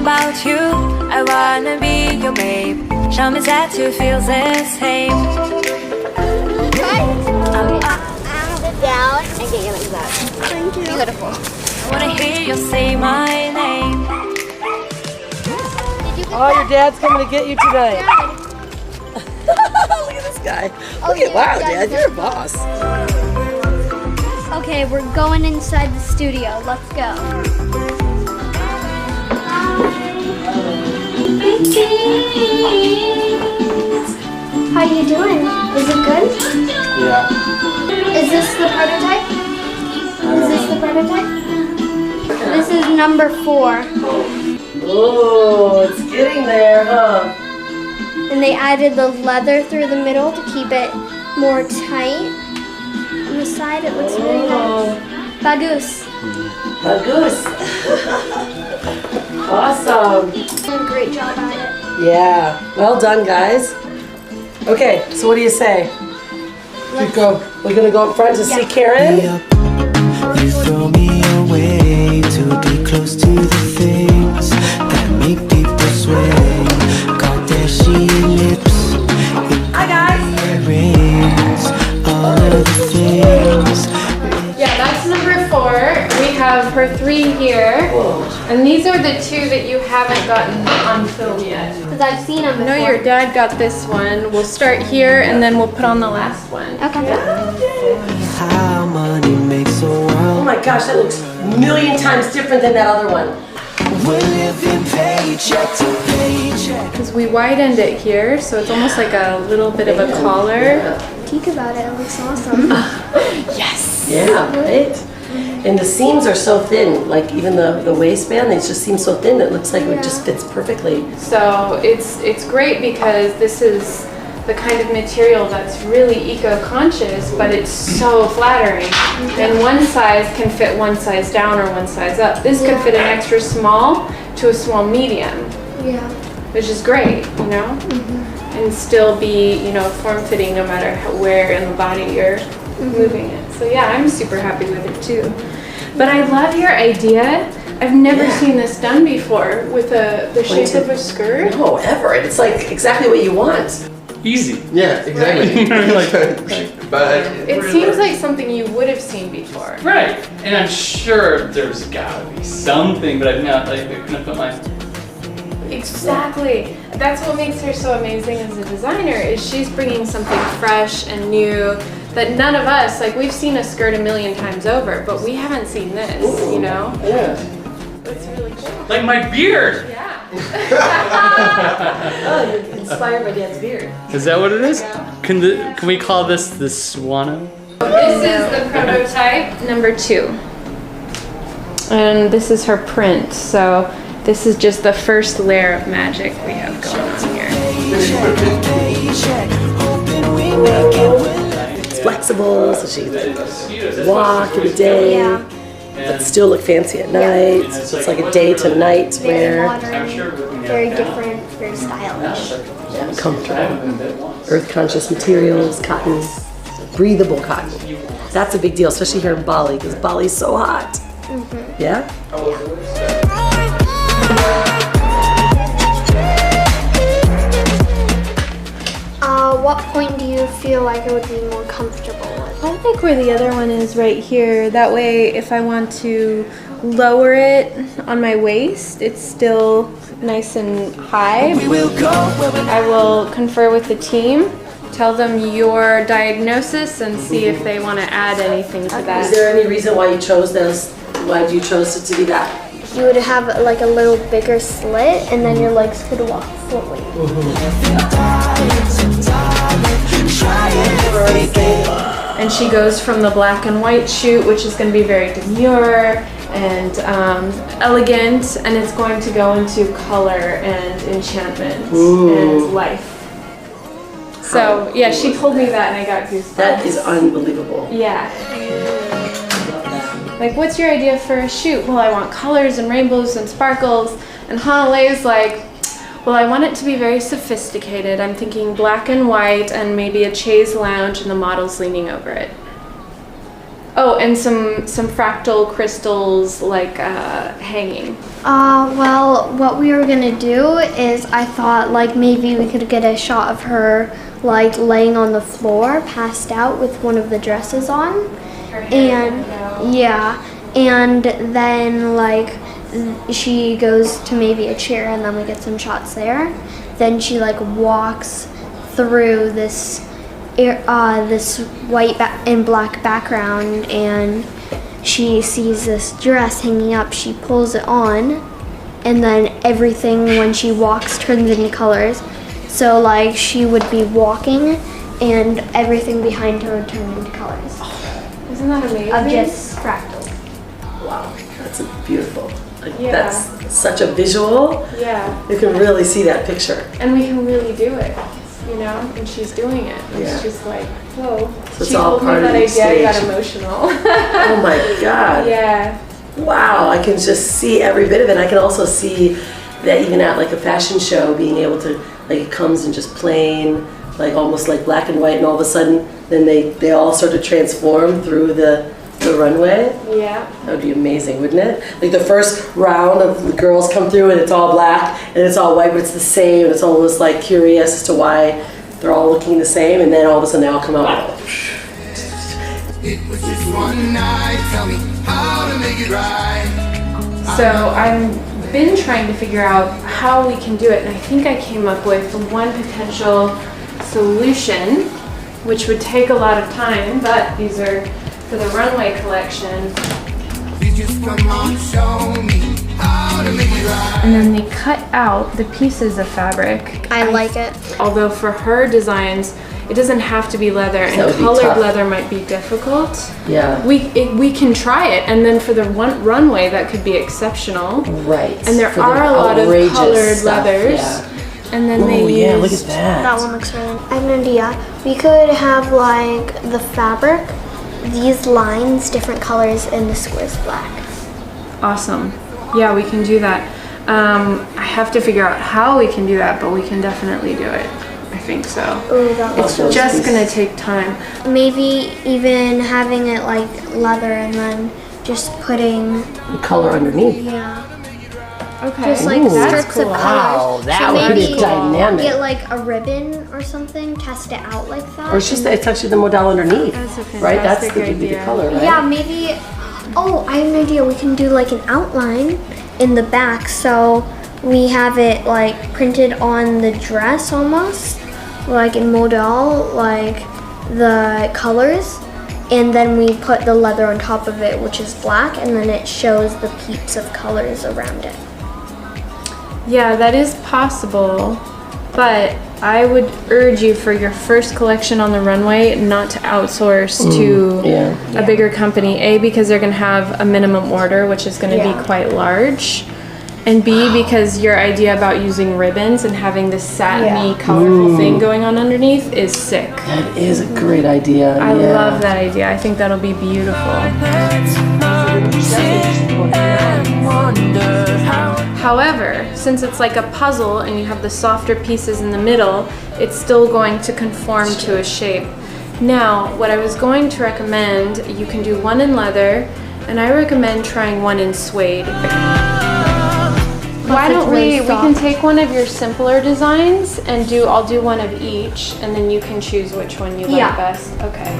about you. I wanna be your babe. Show me that you feel the same. Sit down and get you like that. Thank you. Beautiful. I wanna hear you say my name. Oh, your dad's coming to get you tonight. Look at this guy. Look at, wow, Dad, you're a boss. Okay, we're going inside the studio. Let's go. How you doing? Is it good? Yeah. Is this the prototype? Is this the prototype? This is number 4. Oh, it's getting there, huh? And they added the leather through the middle to keep it more tight. On the side, it looks really nice. Bagus. Bagus. Awesome. Great job at it. Yeah. Well done, guys. Okay, so what do you say? We're gonna go up front to see Karen. You throw me away to be close to the things that make people sway. Kardashian lips. Hi guys. Earrings, all of the things. Yeah, that's number 4. We have her 3 here. And these are the 2 that you haven't gotten on film yet. Because I've seen them before. No, your dad got this one. We'll start here and then we'll put on the last one. Okay. How money makes a Oh world. my gosh, that looks a million times different than that other one. We're living paycheck to paycheck. Because we widened it here, so it's almost like a little bit of a collar. Think about it. It looks awesome. Yes! Yeah, right? And the seams are so thin, like even the waistband, they just seem so thin that it looks like it just fits perfectly. So it's great because this is the kind of material that's really eco-conscious, but it's so flattering. And one size can fit one size down or one size up. This could fit an extra small to a small medium, Yeah. which is great, you know? And still be, you know, form-fitting no matter where in the body you're moving it. So yeah, I'm super happy with it too. But I love your idea. I've never seen this done before with the shape of a skirt. No, ever. And it's like exactly what you want. Easy. Yeah, exactly. But It seems like something you would have seen before. Right. And I'm sure there's gotta be something, but I've not like I couldn't put my Exactly. That's what makes her so amazing as a designer is she's bringing something fresh and new that none of us, like we've seen a skirt a million times over, but we haven't seen this, you know? Yeah. It's really cool. like my beard. Yeah. Oh, you're inspired by Dad's beard. Is that what it is? Can we call this the Swano? This is the prototype number 2. And this is her print, so this is just the first layer of magic we have going on here. It's flexible, so she can walk in the day, Yeah. but still look fancy at night. It's like a day to night Very wear. modern, very different, very stylish. Yeah, comfortable. Earth-conscious materials, cotton, breathable cotton. That's a big deal, especially here in Bali, because Bali's so hot. Yeah? What point do you feel like it would be more comfortable with? I like where the other one is right here. That way, if I want to lower it on my waist, it's still nice and high. I will confer with the team, tell them your diagnosis, and see if they want to add anything to Is that. there any reason why you chose this? Why you chose it to be that? You would have like a little bigger slit, and then your legs could walk fully. And she goes from the black and white shoot, which is going to be very demure and elegant, and it's going to go into color and enchantment and life. So yeah, she told me that and I got goosebumps. That is unbelievable. Yeah. Like, what's your idea for a shoot? Well, I want colors and rainbows and sparkles. And Hanalei is like, well, I want it to be very sophisticated. I'm thinking black and white and maybe a chaise lounge and the model's leaning over it. Oh, and some fractal crystals like hanging. Well, what we were gonna do is I thought like maybe we could get a shot of her like laying on the floor, passed out with one of the dresses on. And yeah, and then like she goes to maybe a chair and then we get some shots there. Then she like walks through this white and black background and she sees this dress hanging up. She pulls it on and then everything when she walks turns into colors. So like she would be walking and everything behind her would turn into colors. Isn't that amazing? Of just fractals. Wow, that's beautiful. Like, Yeah. that's such a visual. Yeah. You can really see that picture. And we can really do it, you know, and she's doing it. It's Yeah. just like, whoa. So it's she all told me part of that the idea, I got stage. emotional. Oh my God. Yeah. Wow, I can just see every bit of it. I can also see that even at like a fashion show, being able to, like it comes in just plain, like almost like black and white, and all of a sudden, then they all sort of transform through the runway. Yeah. That would be amazing, wouldn't it? Like the first round of the girls come through and it's all black and it's all white, but it's the same. It's almost like curious as to why they're all looking the same, and then all of a sudden they all come out. It was just one night, tell me how to make it right. So I've been trying to figure out how we can do it, and I think I came up with one potential solution, which would take a lot of time, but these are for the runway collection. Please just come on, show me how to make it right. And then they cut out the pieces of fabric. I like it. Although for her designs, it doesn't have to be leather, That and would be colored tough. leather might be difficult. Yeah. We can try it, and then for the runway, that could be exceptional. Right. And there For the are a lot of outrageous colored stuff, leathers. yeah. And then Oh they yeah, use look at that. That one looks really nice. I have an idea. We could have like the fabric, these lines, different colors, and the squares black. Awesome. Yeah, we can do that. I have to figure out how we can do that, but we can definitely do it. I think so. Ooh, that looks It's so just gonna take time. Maybe even having it like leather and then just putting, The color underneath. yeah, Okay. just like Ooh. strips of colors. Wow, that so would maybe be dynamic. get like a ribbon or something, test it out like that. Or it's just it's actually the model underneath. That's a right? That's the, fantastic would be the idea. color, right? Yeah, maybe. Oh, I have an idea. We can do like an outline in the back, so we have it like printed on the dress almost, like in modal, like the colors, and then we put the leather on top of it, which is black, and then it shows the peeps of colors around it. Yeah, that is possible, but I would urge you for your first collection on the runway not to outsource to yeah. a bigger company. A, because they're going to have a minimum order, which is going to Yeah. be quite large. And B, because your idea about using ribbons and having this satiny, colorful thing going on underneath is sick. That is a great idea. I yeah. love that idea. I think that'll be beautiful. However, since it's like a puzzle and you have the softer pieces in the middle, it's still going to conform to a shape. Now, what I was going to recommend, you can do one in leather, and I recommend trying one in suede. Why it's don't really we can soft. take one of your simpler designs and I'll do one of each, and then you can choose which one you like Yeah. best. Okay.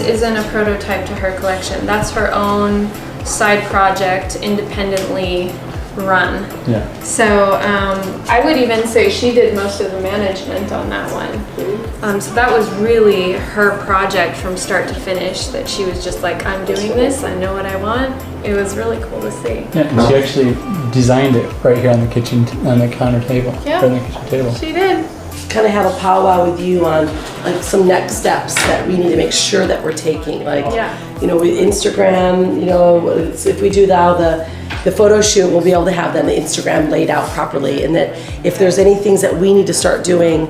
Isn't a prototype to her collection. That's her own side project, independently run. Yeah. So I would even say she did most of the management on that one. So that was really her project from start to finish, that she was just like, I'm doing this, I know what I want. It was really cool to see. Yeah, and she actually designed it right here on the kitchen, on the counter table. Yeah. Right on the kitchen table. She did. Kind of have a powwow with you on like some next steps that we need to make sure that we're taking. Like, Yeah. you know, with Instagram, you know, if we do now the photo shoot, we'll be able to have then the Instagram laid out properly. And that if there's any things that we need to start doing,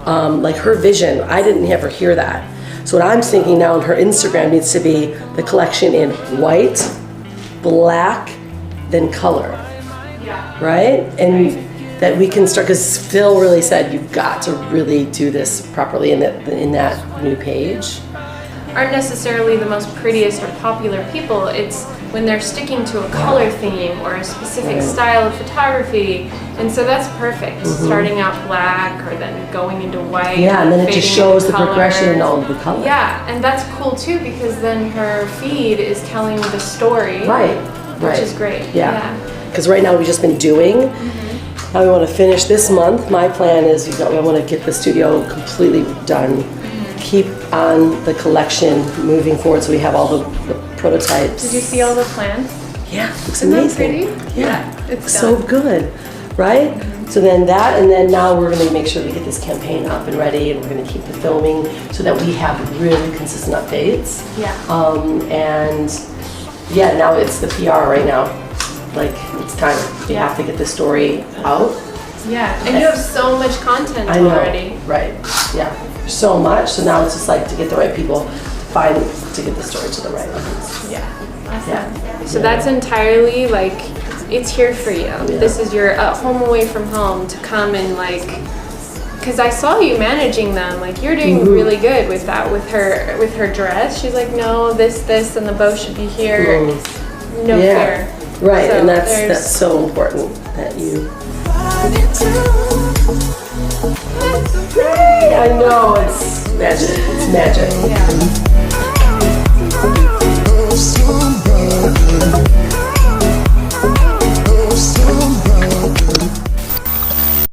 like her vision, I didn't ever hear that. So what I'm thinking now on her Instagram needs to be the collection in white, black, then color. Yeah. Right? And that we can start, because Phil really said you've got to really do this properly in that new page. aren't necessarily the most prettiest or popular people. It's when they're sticking to a color theme or a specific style of photography. And so that's perfect. Starting out black or then going into white. Yeah, and then it just fading shows into the color. progression and all of the color. Yeah, and that's cool too because then her feed is telling the story. Right. Which is great. Yeah. Because right now we've just been doing. Now we want to finish this month. My plan is I want to get the studio completely done. Keep on the collection moving forward so we have all the prototypes. Did you see all the plans? Yeah, looks Isn't that amazing. pretty? Yeah, It's so done. good, right? So then that, and then now we're going to make sure we get this campaign up and ready, and we're going to keep the filming so that we have really consistent updates. Yeah. And yeah, now it's the PR right now. Like, it's time. You have to get the story out. Yeah, and you have so much content I know, already. right? Yeah, so much. So now it's just like to get the right people to get the story to the right ones. Yeah. Awesome. Yeah. So that's entirely like, it's here for you. This is your home away from home to come and like, because I saw you managing them. Like you're doing really good with that. With her dress, she's like, no, this, and the bow should be here. No fear. Right, So and that's so important that you. I know, it's magic. It's magic. Yeah.